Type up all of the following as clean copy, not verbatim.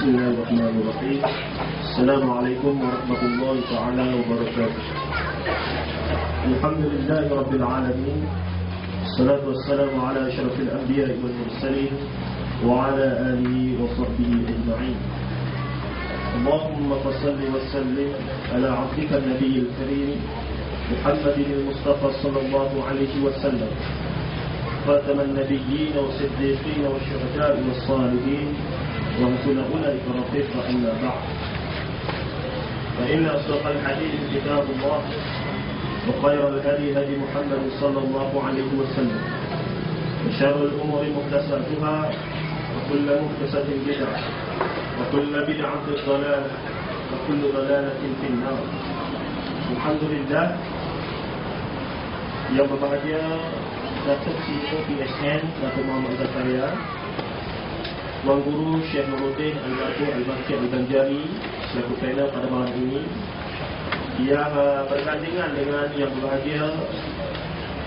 Bismillahirrahmanirrahim. Assalamualaikum warahmatullahi ta'ala wabarakatuh. Alhamdulillahi rabbil alamin. Assalatu wassalamu ala asyrafil anbiya'i wal mursalin wa ala alihi wa sahbihi ajma'in. Allahumma salli wa sallim ala 'abdika an-nabiyil karim Muhammadin al-Mustafa sallallahu alaihi wasallam, khataman nabiyyin wa siddiqin wa syuhada'i was salihin wa kullu ulaika rafiqa amma ba'd. Fa inna asdaqal hadits kitabullah wa khairal hadi hadi Muhammad sallallahu alaihi wasallam wa syarrul umuri muhdatsatuha wa kullu muhdatsatin bid'ah wa kullu bid'atin dhalalah wa kullu dhalalatin fin nar. Alhamdulillah, yang berbahagia Datuk CEO PSN Datuk Muhammad Zakaria, Tuan Guru Syekh Nuruddin Al-Baqir Al-Baqir Al-Banjari selaku panel pada malam ini, yang bergandingan dengan yang berbahagia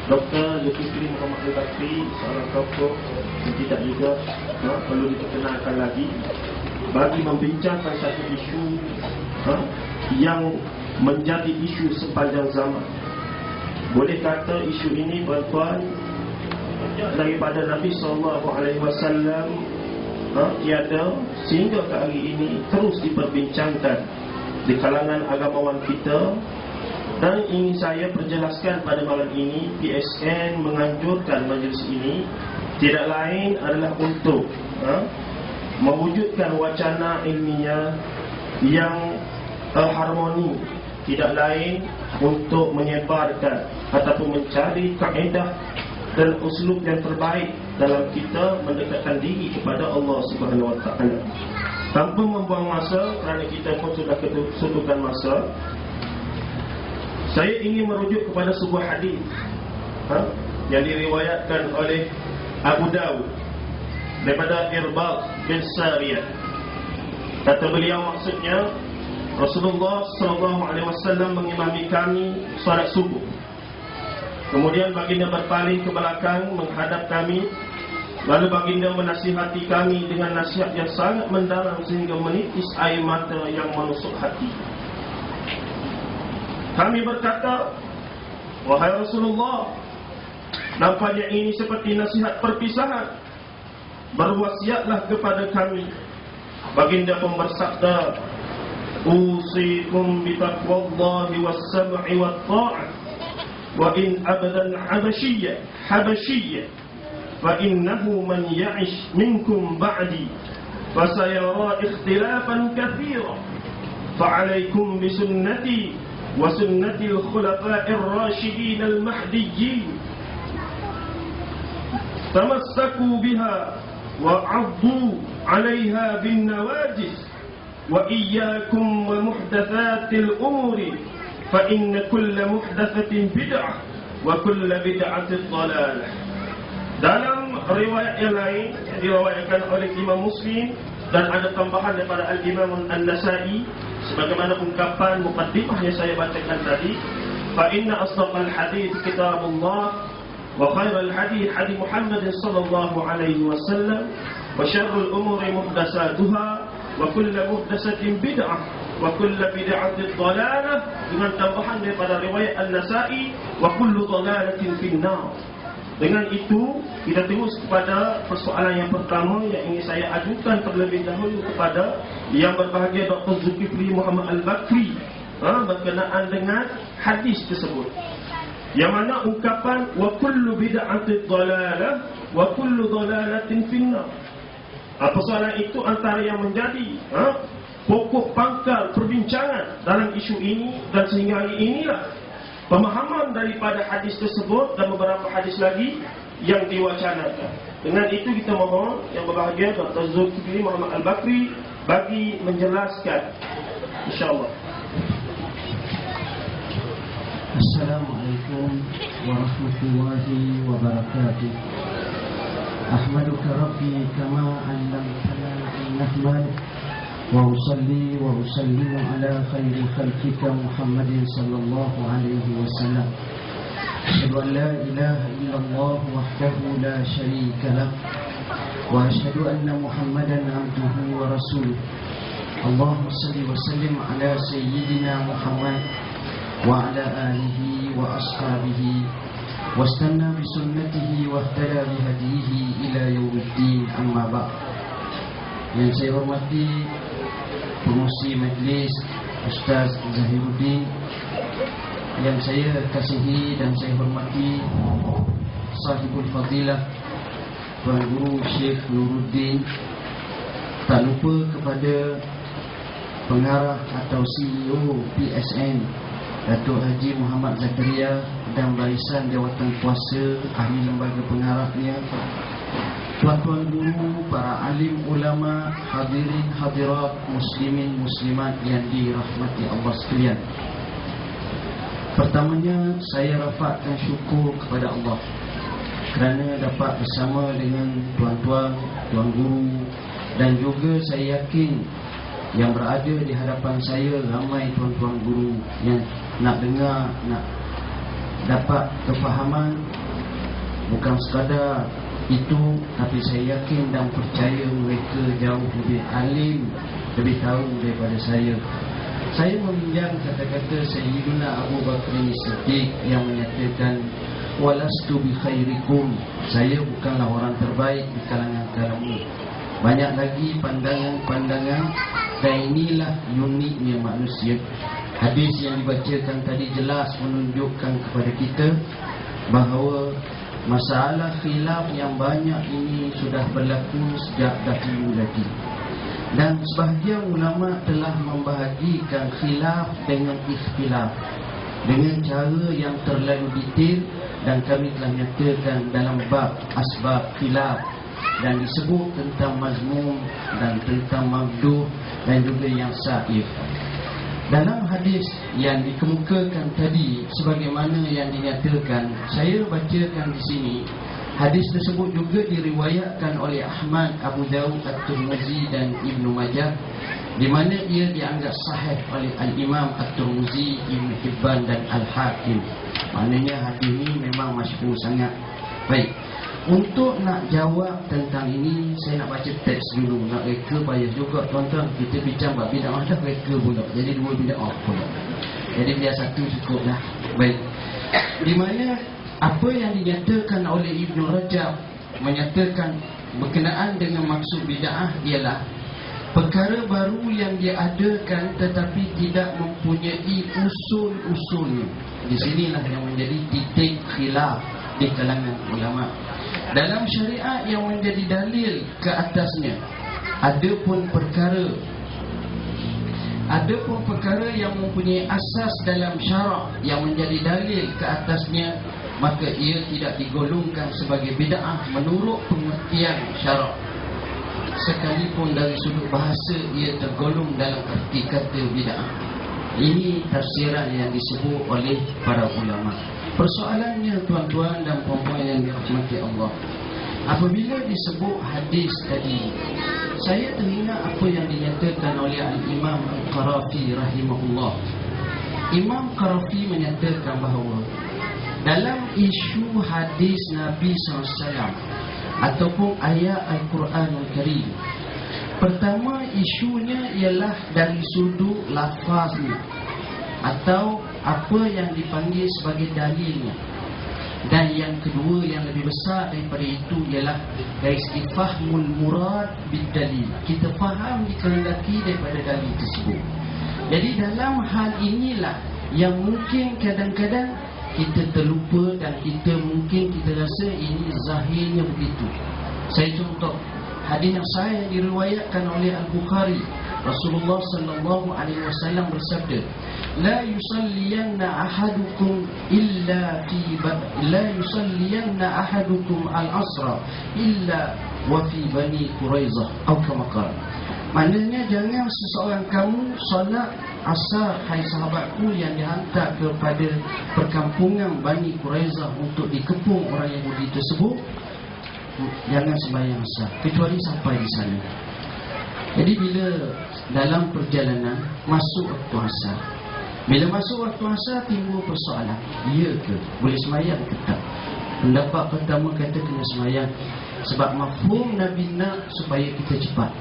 Dr. Zulkifli Muhammad Al-Bakri, seorang tokoh yang tidak juga perlu diperkenalkan lagi, bagi membincangkan satu isu yang menjadi isu sepanjang zaman. Boleh kata isu ini tuan-tuan daripada Nabi SAW tiada sehingga ke hari ini terus diperbincangkan di kalangan agamawan kita. Dan ingin saya perjelaskan pada malam ini, PSN menganjurkan majlis ini tidak lain adalah untuk mewujudkan wacana ilmiah yang harmoni, tidak lain untuk menyebarkan ataupun mencari kaedah dan uslub yang terbaik dalam kita mendekatkan diri kepada Allah Subhanahu Wa Taala. Tanpa membuang masa, kerana kita pun sudah ketutupan masa, saya ingin merujuk kepada sebuah hadis yang diriwayatkan oleh Abu Dawud daripada Irbad bin Sariyah. Kata beliau, maksudnya Rasulullah SAW mengimami kami salat subuh. Kemudian baginda berpaling ke belakang menghadap kami. Lalu baginda menasihati kami dengan nasihat yang sangat mendalam sehingga menitis air mata yang menusuk hati. Kami berkata, wahai Rasulullah, nampaknya ini seperti nasihat perpisahan. Berwasiatlah kepada kami. Baginda pun bersabda, usikum bitaqwallahi was-sam'i wat-tha'ah wa in abadan habashiyya fa innahu man ya'ish minkum ba'di fasayara ikhtilafan katsira fa 'alaykum bi sunnati wa sunnati al-khulafa'ir rasyidin al-mahdiyyin tamassaku biha wa 'addu 'alayha bin nawajis wa iyyakum wa muhdatsatil umuri fa inna kulla muhdatsatin bid'ah wa kulla bid'atin dhalalah. Dalam riwayat yang lain yang diriwayatkan oleh Imam Muslim dan ada tambahan daripada Al-Imam An-Nasa'i, sebagaimana ungkapan muqaddimah yang saya bacakan tadi, fa inna asdaqal hadits kitabullah wa khairal hadi hadi Muhammad sallallahu alaihi wasallam wa syarrul umuri muhdatsatuha wa kullu muhdatsatin bid'ah wa kullu bid'atin dhalalah, dengan tambahan daripada riwayat An-Nasa'i wa kullu dhalalatin finnar. Dengan itu kita terus kepada persoalan yang pertama yang ingin saya ajukan terlebih dahulu kepada yang berbahagia Dr. Zulkifli Muhammad Al-Bakri berkenaan dengan hadis tersebut, yang mana ungkapan wa kullu bid'atin dhalalah wa kullu dhalalatin finnar. Persoalan itu antara yang menjadi pokok pangkal perbincangan dalam isu ini, dan sehingga hari inilah pemahaman daripada hadis tersebut dan beberapa hadis lagi yang diwacanakan. Dengan itu kita mohon yang berbahagia Dr. Zulkifli Muhammad Al-Bakri bagi menjelaskan, insyaAllah. Assalamualaikum warahmatullahi wabarakatuh. Ahmaduka Rabbi kama 'allamtana an nahmad wa usalli wa usallimu ala khairi khalqika Muhammadin sallallahu alaihi wasallam. Asyhadu an la ilaha illallah wahdahu la syarika lah وأشهد أن محمدا عبده ورسوله اللهم صل وسلم على سيدنا محمد وعلى آله وأصحابه واستنى بسنته واهتدى بهديه إلى يوم الدين. أما بعد. Yang saya hormati pengurusi majlis Ustaz Zahiruddin, yang saya kasihi dan saya hormati sahibul fadilah Tuan Guru Syekh Nuruddin, tak lupa kepada pengarah atau CEO PSN Datuk Haji Muhammad Zakaria dan barisan jawatan kuasa ahli lembaga pengarahnya, tuan-tuan guru, para alim ulama, hadirin hadirat, muslimin muslimat yang dirahmati Allah sekalian. Pertamanya saya rafakkan syukur kepada Allah kerana dapat bersama dengan tuan-tuan, tuan guru, dan juga saya yakin yang berada di hadapan saya ramai tuan-tuan guru yang nak dengar, nak dapat kefahaman. Bukan sekadar itu, tapi saya yakin dan percaya mereka jauh lebih alim, lebih tahu daripada saya. Saya meminjam kata-kata Sayyidina Abu Bakar As-Siddiq yang menyatakan, walastu bi khairikum, saya bukanlah orang terbaik di kalangan kamu. Banyak lagi pandangan-pandangan, dan inilah uniknya manusia. Hadis yang dibacakan tadi jelas menunjukkan kepada kita bahawa masalah khilaf yang banyak ini sudah berlaku sejak dahulu lagi. Dan sebahagian ulama telah membahagikan khilaf dengan ikhtilaf dengan cara yang terlalu detail, dan kami telah nyatakan dalam bab asbab khilaf, dan disebut tentang mazmum dan tentang mabduh dan juga yang saif. Dalam hadis yang dikemukakan tadi sebagaimana yang dinyatakan, saya bacakan di sini. Hadis tersebut juga diriwayatkan oleh Ahmad, Abu Dawud, At-Tirmizi dan Ibnu Majah, di mana ia dianggap sahih oleh Al-Imam At-Tirmizi, Ibnu Hibban dan Al-Hakim. Maknanya hadis ini memang masyhur sangat. Baik, untuk nak jawab tentang ini, saya nak baca teks dulu. Nak reka payah juga tuan-tuan. Kita bincang bab bid'ah dah reka pula, jadi dua bid'ah pula. Jadi biar satu cukup lah. Baik, di mana apa yang dinyatakan oleh Ibnu Rajab menyatakan berkenaan dengan maksud bid'ah ialah perkara baru yang diadakan tetapi tidak mempunyai usul-usulnya. Di sinilah yang menjadi titik khilaf di kalangan ulama. Dalam syariat yang menjadi dalil ke atasnya, adapun perkara yang mempunyai asas dalam syarak yang menjadi dalil ke atasnya, maka ia tidak digolongkan sebagai bid'ah menurut pengertian syarak. Sekalipun dari sudut bahasa ia tergolong dalam erti kata bid'ah. Ini tafsiran yang disebut oleh para ulama. Persoalannya tuan-tuan dan puan-puan yang dirahmati Allah, apabila disebut hadis tadi, saya teringat apa yang dinyatakan oleh Al-Imam Al-Qarafi rahimahullah. Imam Qarafi menyatakan bahawa dalam isu hadis Nabi SAW ataupun ayat Al-Quran Al-Karim, pertama isunya ialah dari sudut lafaznya atau apa yang dipanggil sebagai dalilnya, dan yang kedua yang lebih besar daripada itu ialah dari segi fahmul murad bid dalil, kita faham dikehendaki daripada dalil tersebut. Jadi dalam hal inilah yang mungkin kadang-kadang kita terlupa dan kita rasa ini zahirnya begitu. Saya contoh hadis yang saya diriwayatkan oleh Al-Bukhari. Rasulullah sallallahu alaihi wasallam bersabda, la yusalliyanna ahadukum al-asra illa wa fi bani Quraizah atau kama qala. Maknanya jangan seseorang kamu solat asar, hai sahabatku, yang dihantar kepada perkampungan Bani Quraizah untuk dikepung orang Yahudi tersebut, jangan sembahyang asar kecuali sampai di sana. Jadi bila dalam perjalanan masuk waktu asar, bila masuk waktu asar timbul persoalan, ya ke boleh sembahyang ke tak? Pendapat pertama kata kena sembahyang. Sebab mafhum Nabi nak supaya kita cepat.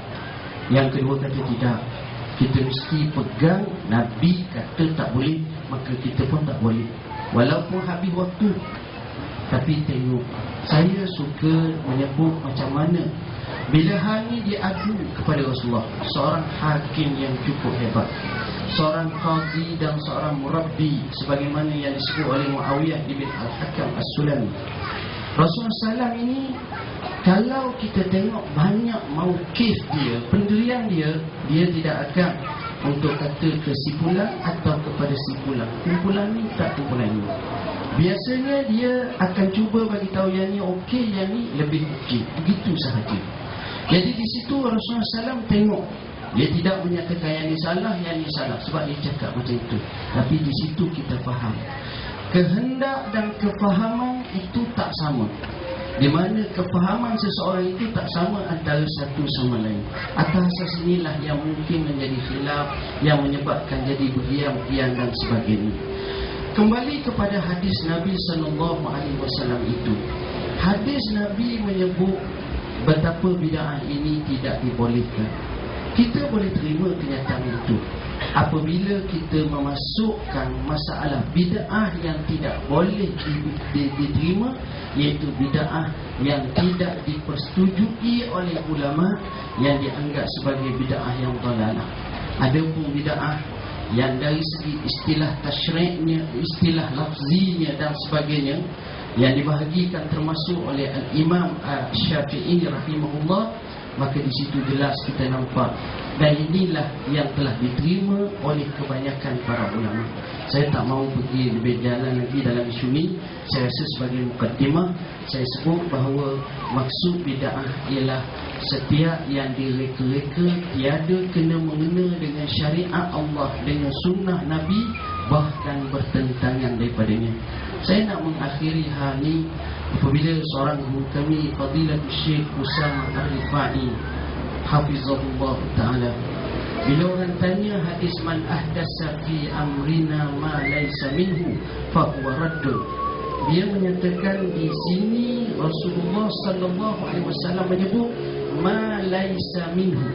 Yang kedua kata tidak. Kita mesti pegang Nabi kata tak boleh, maka kita pun tak boleh. Walaupun habis waktu. Tapi tengok, saya suka menyebut macam mana bila hal ni diadu kepada Rasulullah, seorang hakim yang cukup hebat, seorang qadhi dan seorang murabbi, sebagaimana yang disebut oleh Muawiyah ibn Al-Hakam As-Sulami. Rasulullah SAW ini, kalau kita tengok banyak mauqif dia, pendirian dia, dia tidak akan untuk kata kesimpulan atau kepada simpulan. Kumpulan ni tak kumpulan ni. Biasanya dia akan cuba bagi tahu yang ni okey, yang ni lebih okey. Begitu sahaja. Jadi di situ Rasulullah SAW tengok, dia tidak menyatakan yang ni salah, sebab dia cakap macam itu. Tapi di situ kita faham kehendak dan kefahaman itu tak sama. Di mana kefahaman seseorang itu tak sama antara satu sama lain. Atas asas inilah yang mungkin menjadi khilaf, yang menyebabkan jadi bergiam-giam dan sebagainya. Kembali kepada hadis Nabi SAW itu. Hadis Nabi menyebut betapa bid'ah ini tidak dibolehkan. Kita boleh terima kenyataan itu apabila kita memasukkan masalah bid'ah yang tidak boleh diterima, iaitu bid'ah yang tidak dipersetujui oleh ulama, yang dianggap sebagai bid'ah yang dhalalah. Adapun bid'ah yang dari segi istilah tasyri'nya, istilah lafzinya dan sebagainya, yang dibahagikan termasuk oleh Al-Imam Syafi'i rahimahullah, maka di situ jelas kita nampak. Dan inilah yang telah diterima oleh kebanyakan para ulama. Saya tak mahu pergi lebih jalan lagi dalam isu ini. Saya rasa sebagai mukaddimah, saya sebut bahawa maksud bid'ah ialah setiap yang direka-reka tiada kena-mengena dengan syariat Allah, dengan sunnah Nabi, bahkan bertentangan daripadanya. Saya nak mengakhiri hal ini apabila seorang guru kami, Fadilatul Syekh Usama Ar-Rifai hafizahullah ta'ala, bila orang tanya hadis man ahdasa fi amrina ma laysa minhu fahuwa raddun, dia menyatakan di sini Rasulullah sallallahu alaihi wasallam menyebut ma laysa minhu.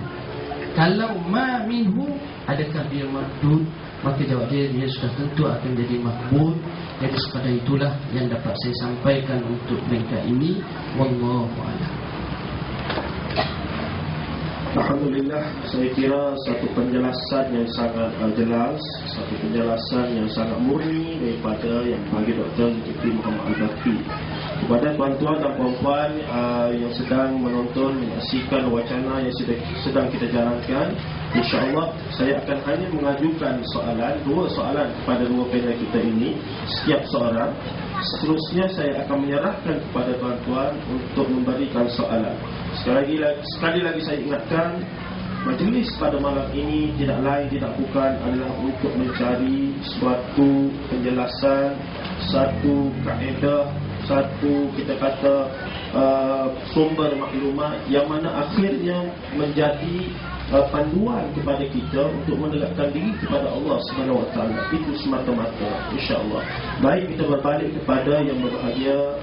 Kalau ma minhu, adakah dia mardud? Maka jawab dia sudah tentu akan jadi makbul. Jadi sekadar itulah yang dapat saya sampaikan untuk mereka ini. Wallahu a'lam. Alhamdulillah, saya kira satu penjelasan yang sangat jelas, satu penjelasan yang sangat murni daripada yang bagi Dr. Zulkifli Muhammad Al-Bakri. Kepada tuan-tuan dan puan-puan yang sedang menonton, menyaksikan wacana yang sedang kita jalankan, insya-Allah saya akan hanya mengajukan dua soalan kepada dua panel kita ini, setiap seorang. Seterusnya saya akan menyerahkan kepada tuan-tuan untuk memberikan soalan. Sekali lagi saya ingatkan, majlis pada malam ini tidak lain tidak bukan adalah untuk mencari suatu penjelasan, satu kaedah, satu kita kata sumber maklumat yang mana akhirnya menjadi panduan kepada kita untuk mendekatkan diri kepada Allah Subhanahu Wa Taala. Itu semata-mata, insya-Allah. Baik, kita berbalik kepada yang berbahagia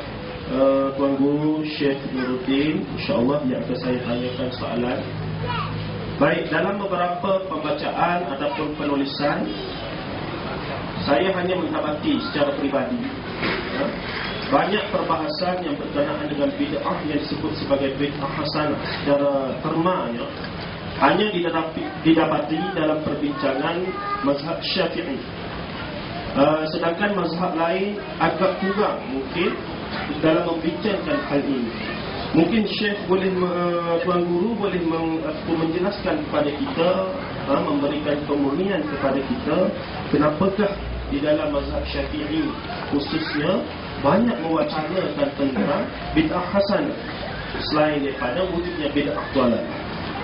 Tuan Guru Syekh Nuruddin, insya-Allah yang akan saya tanyakan soalan. Baik, dalam beberapa pembacaan ataupun penulisan, saya hanya mendapati secara peribadi banyak perbahasan yang berkenaan dengan bid'ah yang disebut sebagai bid'ah hasanah secara termanya hanya didapati dalam perbincangan mazhab Syafi'i. Sedangkan mazhab lain agak kurang mungkin dalam membincangkan hal ini. Mungkin Syekh boleh, Tuan Guru boleh menjelaskan kepada kita, memberikan pemurnian kepada kita, kenapakah di dalam mazhab Syafi'i khususnya banyak mewacanakan tentang bid'ah hasanah selain daripada wujudnya bid'ah dhalalah.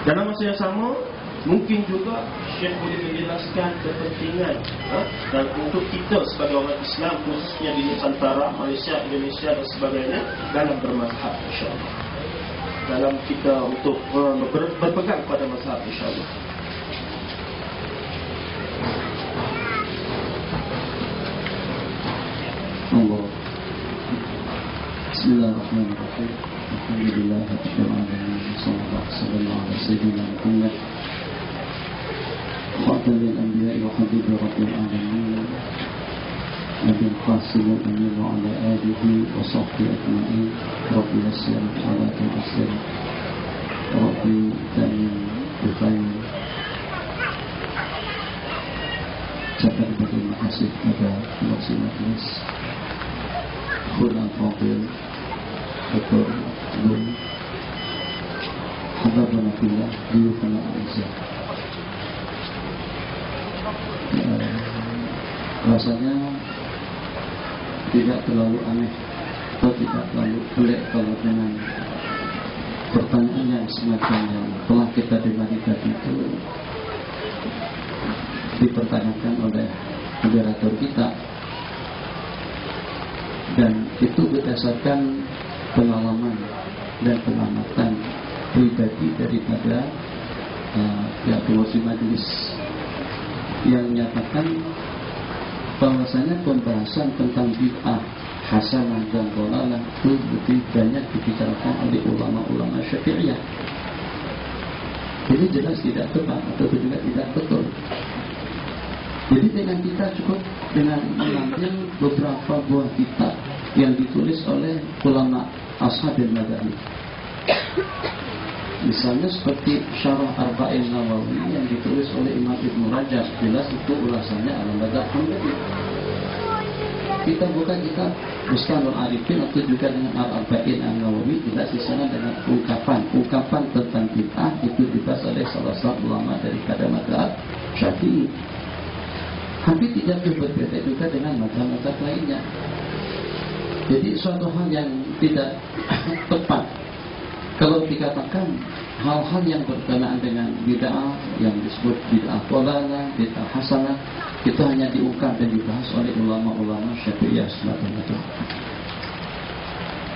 Dalam masa yang sama, mungkin juga Syekh boleh menjelaskan kepentingan dan untuk kita sebagai orang Islam khususnya di Nusantara, Malaysia, Indonesia dan sebagainya dalam bermazhab, insya-Allah. Dalam kita untuk berpegang pada mazhab, insya-Allah. Allah. Bismillahirrahmanirrahim. Alhamdulillah. رب العالمين صلى الله وسلم على سيدنا محمد خاتم الأنبياء وحبيب رب العالمين نبي القاسم الأمين وعلى آله وصحبه أجمعين رب يسر ولا تعسر ربي تأمين بخير. Ucapkan terima kasih kepada Masih Majlis Khulal Fadil Dr. Nur Habibullah Fillah Diyufana Aizah. Rasanya tidak terlalu aneh atau tidak terlalu pelik kalau dengan pertanyaan yang semacam yang telah kita dengar tadi itu dipertanyakan oleh moderator kita, dan itu berdasarkan pengalaman dan pengamatan pribadi daripada pihak pengurus majelis yang menyatakan bahwasanya pembahasan tentang bid'ah hasanah dan dhalalah itu lebih banyak dibicarakan oleh ulama-ulama Syafi'iyah. Jadi jelas tidak tepat atau juga tidak betul. Jadi dengan kita cukup dengan mengambil beberapa buah kitab yang ditulis oleh ulama ashabul madzhab. Misalnya seperti Syarah Arba'in Nawawi yang ditulis oleh Imam Ibnu Rajab, jelas itu ulasannya al-madzhab Hambali. Kita buka kitab Bustanul Arifin atau juga dengan Al-Arba'in Nawawi, jelas di sana dengan ungkapan tentang bid'ah itu dibahas oleh salah satu ulama daripada madzhab Syafi'i. Hampir tidak berbeda juga dengan mazhab-mazhab lainnya. Jadi suatu hal yang tidak tepat kalau dikatakan hal-hal yang berkenaan dengan bid'ah yang disebut bid'ah dhalalah, bid'ah hasanah, itu hanya diungkap dan dibahas oleh ulama-ulama Syafi'iyah semata.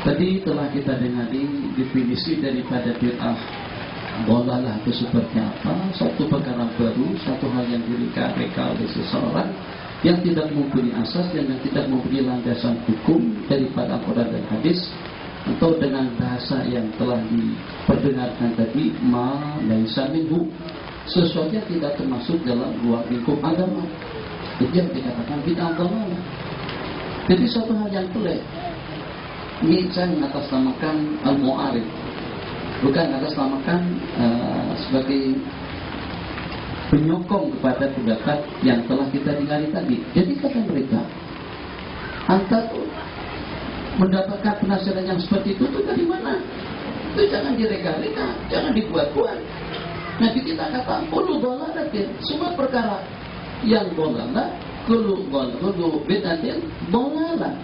Tadi telah kita dengar definisi daripada bid'ah dhalalah itu seperti apa, satu perkara baru, satu hal yang direka-reka oleh seseorang yang tidak mempunyai asas dan yang tidak mempunyai landasan hukum daripada Al-Quran dan hadis, atau dengan bahasa yang telah diperdengarkan tadi, ma laisa minhu, sesuatu yang tidak termasuk dalam luar lingkup agama, itu yang dikatakan bid'ah dhalalah. Jadi suatu hal yang pelik. Ini saya mengatasnamakan al-mu'arif, bukan atasnamakan sebagai penyokong kepada pendapat yang telah kita dengar tadi. Jadi kata mereka, antara mendapatkan penasihat yang seperti itu dari mana? Itu jangan direka-reka, jangan dibuat-buat. Nanti kita kata, kullu dhalalatin, semua perkara yang dhalalah, kullu bid'atin dhalalah.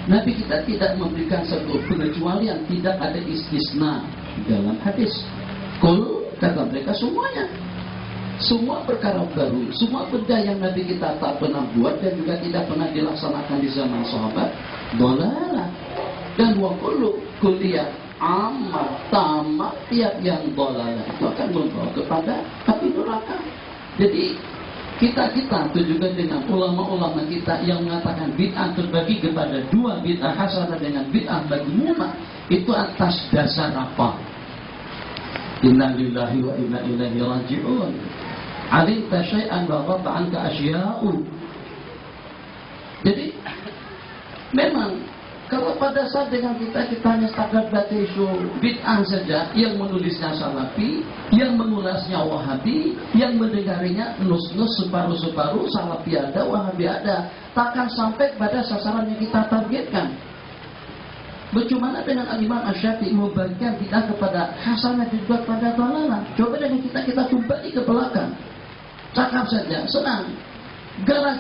Nabi kita tidak memberikan satu pengecualian, tidak ada istisna dalam hadis. Kalau kata mereka semuanya, semua perkara baru, semua benda yang Nabi kita tak pernah buat dan juga tidak pernah dilaksanakan di zaman sahabat, dhalalah. Dan wa kullu kulliyah amal tamat, tiap yang dhalalah itu akan membawa kepada api neraka. Jadi kita itu juga dengan ulama-ulama kita yang mengatakan bid'ah terbagi kepada dua, bid'ah hasanah dengan bid'ah madhmumah, itu atas dasar apa? Inna lillahi wa inna ilaihi raji'un. Alimta syai'an wa ghaba anka asya'u. Jadi memang kalau pada saat dengan kita hanya sekadar baca isu bid'ah saja, yang menulisnya Salafi, yang mengulasnya Wahabi, yang mendengarinya nus-nus separuh-separuh, Salafi ada, Wahabi ada, takkan sampai pada sasaran yang kita targetkan. Bagaimana dengan Al-Imam Asy-Syafi'i membagikan kita kepada hasanah dan juga pada dhalalah? Coba dengan kita kembali ke belakang, cakap saja, senang. Karena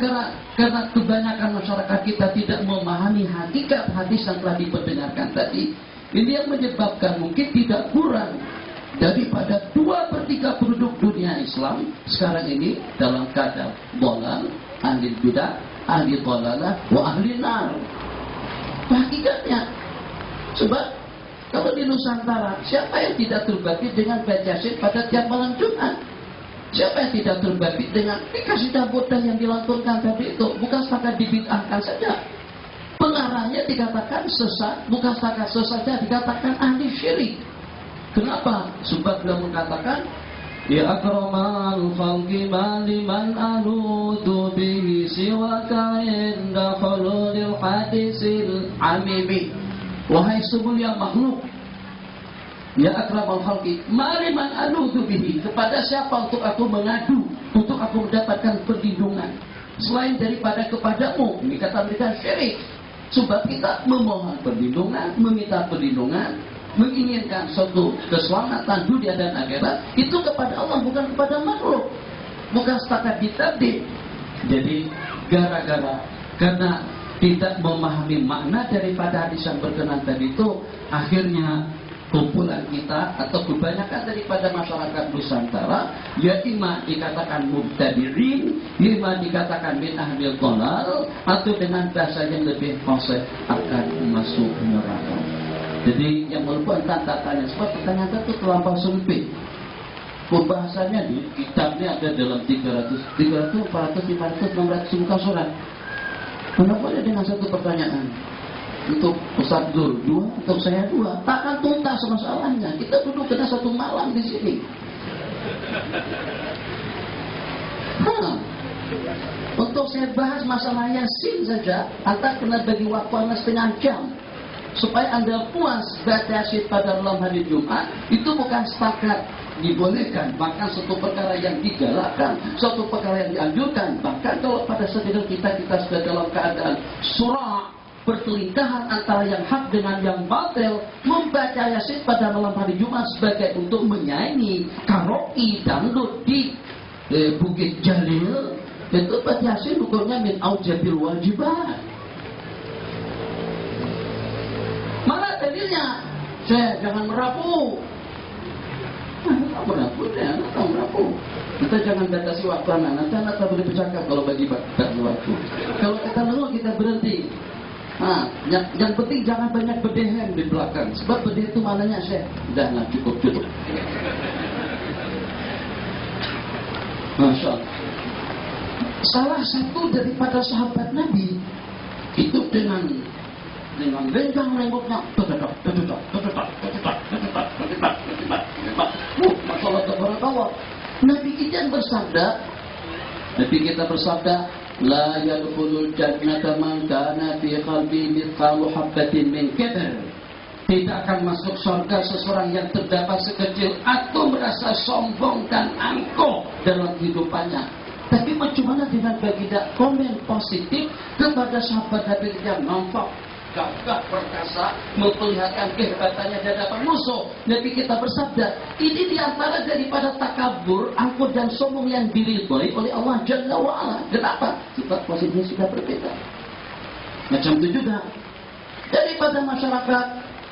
kebanyakan masyarakat kita tidak memahami hakikat hadis yang telah diperdengarkan tadi, ini yang menyebabkan mungkin tidak kurang daripada 2/3 penduduk dunia Islam sekarang ini dalam keadaan dhalal, ahli bidah, ahli dhalalah, wa ahli nar. Hakikatnya, sebab kalau di Nusantara, siapa yang tidak terbagi dengan baca Yasin pada tiap malam Jumat? Siapa yang tidak terbagi dengan dikasih dabutan yang dilanturkan tadi itu? Bukan sekadar dibid'ahkan saja. pengarahnya dikatakan sesat, bukan setakat sesat saja, dikatakan ahli syirik. Kenapa? Sebab beliau mengatakan, ya akramal khalqi maliman anudu bihi siwaka inda khuludil hadisil amimi. Wahai semulia makhluk, ya akramal khalqi maliman anudu bihi, kepada siapa untuk aku mengadu, untuk aku mendapatkan perlindungan selain daripada kepadamu. Ini kata mereka syirik. Sebab kita memohon perlindungan, meminta perlindungan, menginginkan suatu keselamatan dunia dan akhirat, itu kepada Allah, bukan kepada makhluk, bukan setakat ditabdi. Jadi karena tidak memahami makna daripada hadis yang berkenan tadi itu, akhirnya kumpulan kita atau kebanyakan daripada masyarakat Nusantara ya ima dikatakan mubtadi'in, ima dikatakan min ahlil dhalal, atau dengan bahasa yang lebih fasih akan masuk neraka. Jadi yang merupakan tanya sebab pertanyaan itu terlampau sempit. Pembahasannya di kitabnya ada dalam 300, 400, 500, 600 muka surat. Kenapa ada dengan satu pertanyaan? Untuk Ustaz Dur 2, untuk saya 2, takkan tuntas masalahnya. Kita duduk kena satu malam di sini. Untuk saya bahas masalah Yasin saja, Anda kena bagi waktu Anda setengah jam. Supaya Anda puas baca Yasin pada malam hari Jumat, itu bukan setakat dibolehkan, bahkan suatu perkara yang digalakkan, suatu perkara yang dianjurkan. Bahkan kalau pada saat kita sudah dalam keadaan surah, perselingkahan antara yang hak dengan yang batil, membaca Yasin pada malam hari Jumat sebagai untuk menyanyi karaoke dangdut di Bukit Jalil, itu baca Yasin hukumnya min aujabil wajibat. Mana dalilnya? Saya jangan merapu. Merapu. Kita jangan batasi waktu anak. Nanti tak boleh bercakap kalau bagi waktu. Kalau kita lalu kita berhenti. Yang penting jangan banyak berdehem di belakang. Sebab berdehem itu maknanya Syekh. Dah cukup. Masya Allah. Salah satu daripada sahabat Nabi itu dengan lenggak-lenggoknya masalah tabarakallah. Nabi kita bersabda, la yadkhulul jannata man kana fi qalbi mithqalu habatin min kibr. Tidak akan masuk surga seseorang yang terdapat sekecil atau merasa sombong dan angkuh dalam kehidupannya. Tapi bagaimana dengan baginda komen positif kepada sahabat Nabi yang nampak gagah perkasa, memperlihatkan kehebatannya di hadapan musuh. Nabi kita bersabda, ini diantara daripada takabur, angkuh dan sombong yang diridhoi oleh Allah Jalla wa'ala. Kenapa? Sifat positifnya sudah berbeda. Macam itu juga daripada masyarakat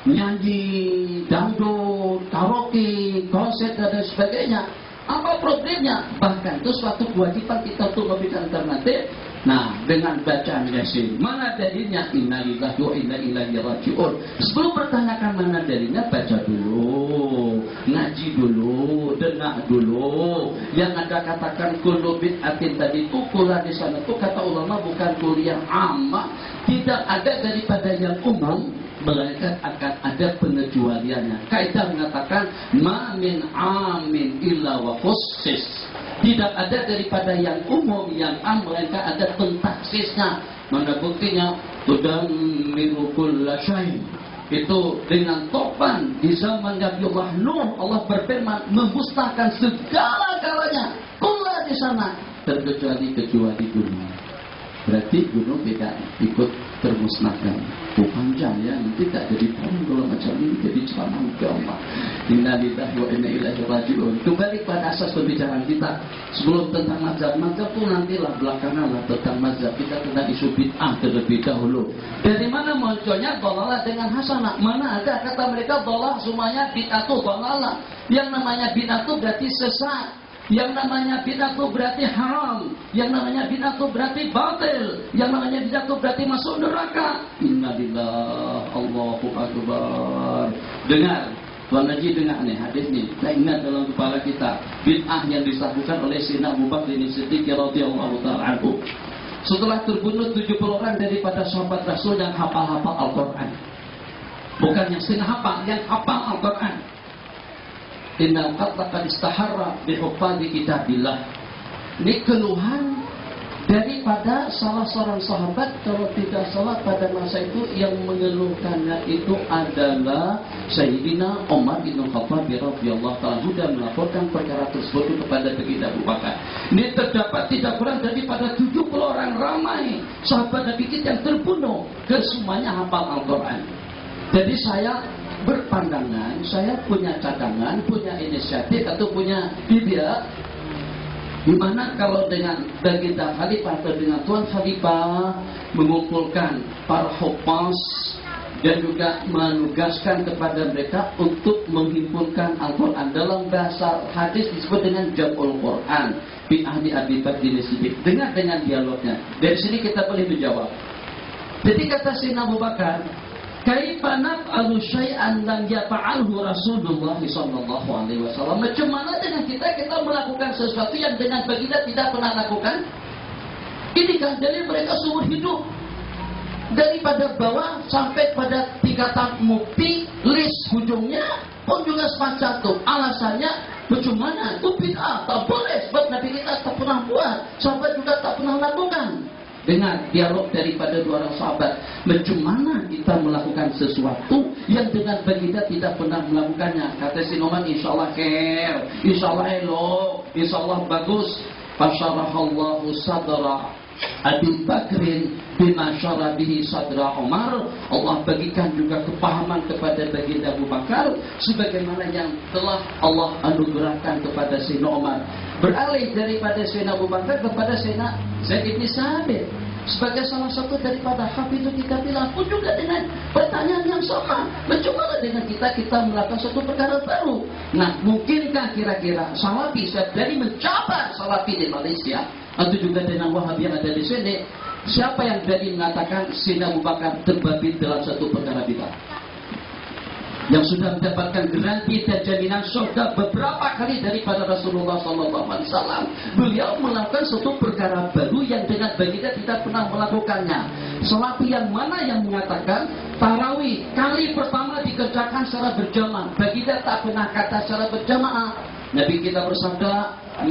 nyanyi, dangdut, karaoke, konser dan sebagainya. Apa problemnya? Bahkan itu suatu kewajiban kita untuk memberikan alternatif. Nah, dengan bacaan Yasin, mana dalilnya? Innalillahi wa inna ilaihi raji'un. Sebelum bertanyakan mana dalilnya, baca dulu, ngaji dulu, dengar dulu. Yang ada katakan kullu bid'atin tadi itu kula di sana itu kata ulama bukan kuliah amma, tidak ada daripada yang umum, melainkan akan ada pengecualiannya. Kaidah mengatakan ma min amin illa wa khussis. Tidak ada daripada yang umum, yang am, melainkan ada pentaksisnya. Mana buktinya? Tudammiru kulla syai'. Itu dengan topan di zaman Nabi Allah Nuh, Allah berfirman memusnahkan segala-galanya. Kulla di sana terkecuali gunung. Berarti gunung tidak ikut termusnahkan. Panjang ya, nanti tak jadi tahun kalau macam ini jadi ceramah agama. Innalillahi wa inna ilaihi raji'un. Kembali pada asas pembicaraan kita sebelum tentang mazhab itu nantilah belakangan lah tentang mazhab. Kita tentang isu bid'ah terlebih dahulu. Dari mana munculnya dhalalah dengan hasanah? Mana ada kata mereka dhalalah semuanya bid'ah itu dhalalah. Yang namanya bid'ah itu berarti sesat. Yang namanya bid'ah itu berarti haram. Yang namanya bid'ah itu berarti batil. Yang namanya bid'ah itu berarti masuk neraka. Innalillah, Allahu Akbar. Dengar, Tuan Haji dengar nih hadis nih. Kita ingat dalam kepala kita bid'ah yang dilakukan oleh Sayyidina Abu Bakar Siddiq radhiyallahu ta'ala anhu. setelah terbunuh 70 orang daripada sahabat Rasul yang hafal-hafal Al-Quran. Bukan yang setengah hafal, yang hafal Al-Quran. Innal qatla qad istaharra bihufadhi kitabillah. Ini keluhan daripada salah seorang sahabat, kalau tidak salah pada masa itu yang mengeluhkannya itu adalah Sayyidina Umar bin Khattab radhiyallahu ta'ala dan melaporkan perkara tersebut kepada Baginda Abu Bakar. Ini terdapat tidak kurang daripada 70 orang ramai sahabat Nabi kita yang terbunuh, kesemuanya hafal Al-Quran. Jadi saya berpandangan, saya punya cadangan, punya inisiatif atau punya ide. Gimana kalau dengan Baginda Khalifah atau dengan Tuan Khalifah mengumpulkan para hufaz dan juga menugaskan kepada mereka untuk menghimpunkan Al-Quran. Dalam bahasa hadis disebut dengan Jam'ul Quran bi ahli Abi Bakr Siddiq. Dengar dengan dialognya. Dari sini kita boleh menjawab. Jadi kata Sayyidina Abu Bakar, kaifa naf'alu syai'an lam yaf'alhu Rasulullah sallallahu alaihi wasallam. Macam mana dengan kita melakukan sesuatu yang dengan baginda tidak pernah lakukan? Ini kan dari mereka seumur hidup, daripada bawah sampai pada tingkatan mufti, list ujungnya pun juga semacam itu. Alasannya macam mana? Itu bid'ah, tak boleh, sebab Nabi kita tak pernah buat, sahabat juga tak pernah lakukan. Dengar dialog daripada dua orang sahabat. Macam mana kita melakukan sesuatu yang dengan baginda tidak pernah melakukannya? Kata si Numan, insyaAllah khair, insyaAllah elok, insyaAllah bagus. Fasyarahallahu sadra Abi Bakrin bima syara bihi sadra Umar. Allah bagikan juga kepahaman kepada baginda Abu Bakar sebagaimana yang telah Allah anugerahkan kepada Sayyidina Umar. Beralih daripada Sayyidina Abu Bakar kepada Sayyidina Zaid bin Sabit sebagai salah satu daripada hafizul kitabillah pun juga dengan pertanyaan yang sama. Macam mana dengan kita melakukan suatu perkara baru? Nah, mungkinkah kira-kira Salafi dari mencabar Salafi di Malaysia atau juga dengan Wahabi yang ada di sini, siapa yang berani mengatakan Sayyidina Abu Bakar terbabit dalam satu perkara bid'ah yang sudah mendapatkan garansi dan jaminan surga beberapa kali daripada Rasulullah SAW? Beliau melakukan suatu perkara baru yang dengan baginda tidak pernah melakukannya. Salafi yang mana yang mengatakan tarawih kali pertama dikerjakan secara berjamaah, baginda tak pernah kata secara berjamaah. Nabi kita bersabda,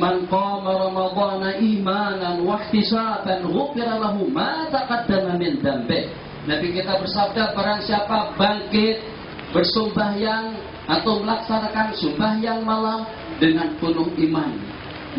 man qama ramadhana imanan wa ihtisaban ghufira lahu ma taqaddama min dhanbi. Nabi kita bersabda, barang siapa bangkit bersembahyang atau melaksanakan sembahyang malam dengan penuh iman,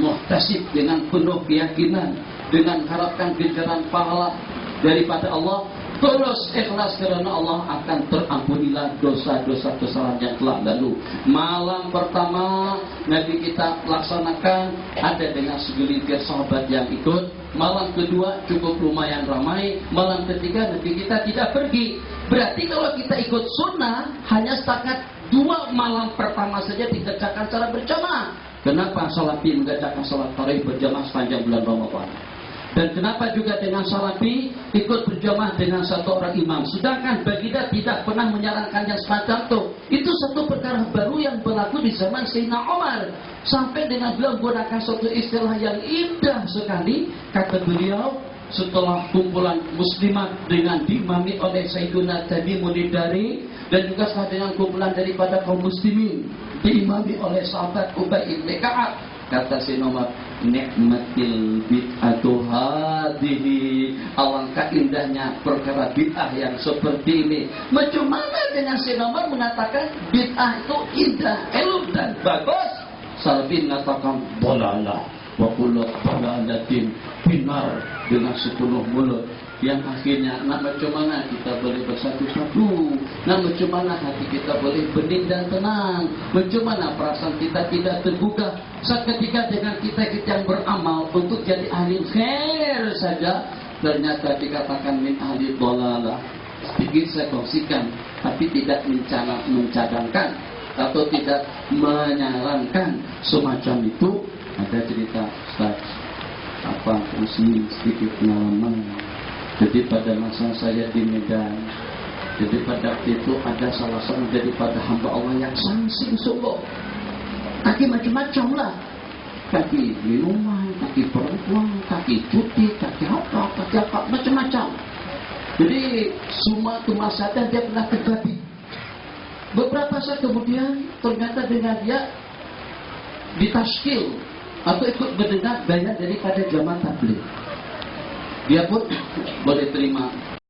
muhtasib dengan penuh keyakinan, dengan harapkan ganjaran pahala daripada Allah, terus ikhlas kerana Allah, akan terampunilah dosa-dosa kesalahan yang telah lalu. Malam pertama Nabi kita laksanakan ada dengan segelintir sahabat yang ikut. Malam kedua cukup lumayan ramai. Malam ketiga Nabi kita tidak pergi. Berarti kalau kita ikut sunnah hanya setakat 2 malam pertama saja dikerjakan secara berjamaah. Kenapa Salafi mengerjakan salat tarawih berjamaah sepanjang bulan Ramadan? Dan kenapa juga dengan Salafi ikut berjamaah dengan satu orang imam? Sedangkan baginda tidak pernah menyarankan yang semacam itu. Itu satu perkara baru yang berlaku di zaman Sayyidina Umar. Sampai dengan beliau menggunakan suatu istilah yang indah sekali. Kata beliau, setelah kumpulan muslimat dengan diimami oleh Sayyiduna Tamimun Dari dan juga setelah dengan kumpulan daripada kaum muslimin diimami oleh sahabat Ubay bin Ka'ab, kata Sayyidina Umar, nikmatil bid'atu hadhihi, alangkah indahnya perkara bid'ah yang seperti ini. Macam mana dengan Sayyidina Umar mengatakan bid'ah itu indah, elok dan bagus? Salafi mengatakan dalalah wa kullu dalalatin finnar dengan sepenuh mulut. Yang akhirnya nak macam mana kita boleh bersatu-satu, nak macam mana hati kita boleh bening dan tenang, macam mana perasaan kita tidak tergugah seketika dengan kita yang beramal untuk jadi ahli khair saja ternyata dikatakan min ahli dhalalah. Sedikit saya kongsikan, tapi tidak mencadangkan atau tidak menyarankan semacam itu. Ada cerita Ustaz, usi sedikit pengalaman. Jadi pada masa saya di Medan, jadi pada waktu itu ada salah seorang daripada hamba Allah yang sangsing sungguh, kaki macam-macam lah. kaki minuman, kaki perempuan, kaki cuti, kaki apa, macam-macam. Jadi semua kemaslahatan dia pernah terjadi. Beberapa saat kemudian ternyata dengan dia ditaskil atau ikut mendengar banyak daripada jamaah tabligh, dia pun boleh terima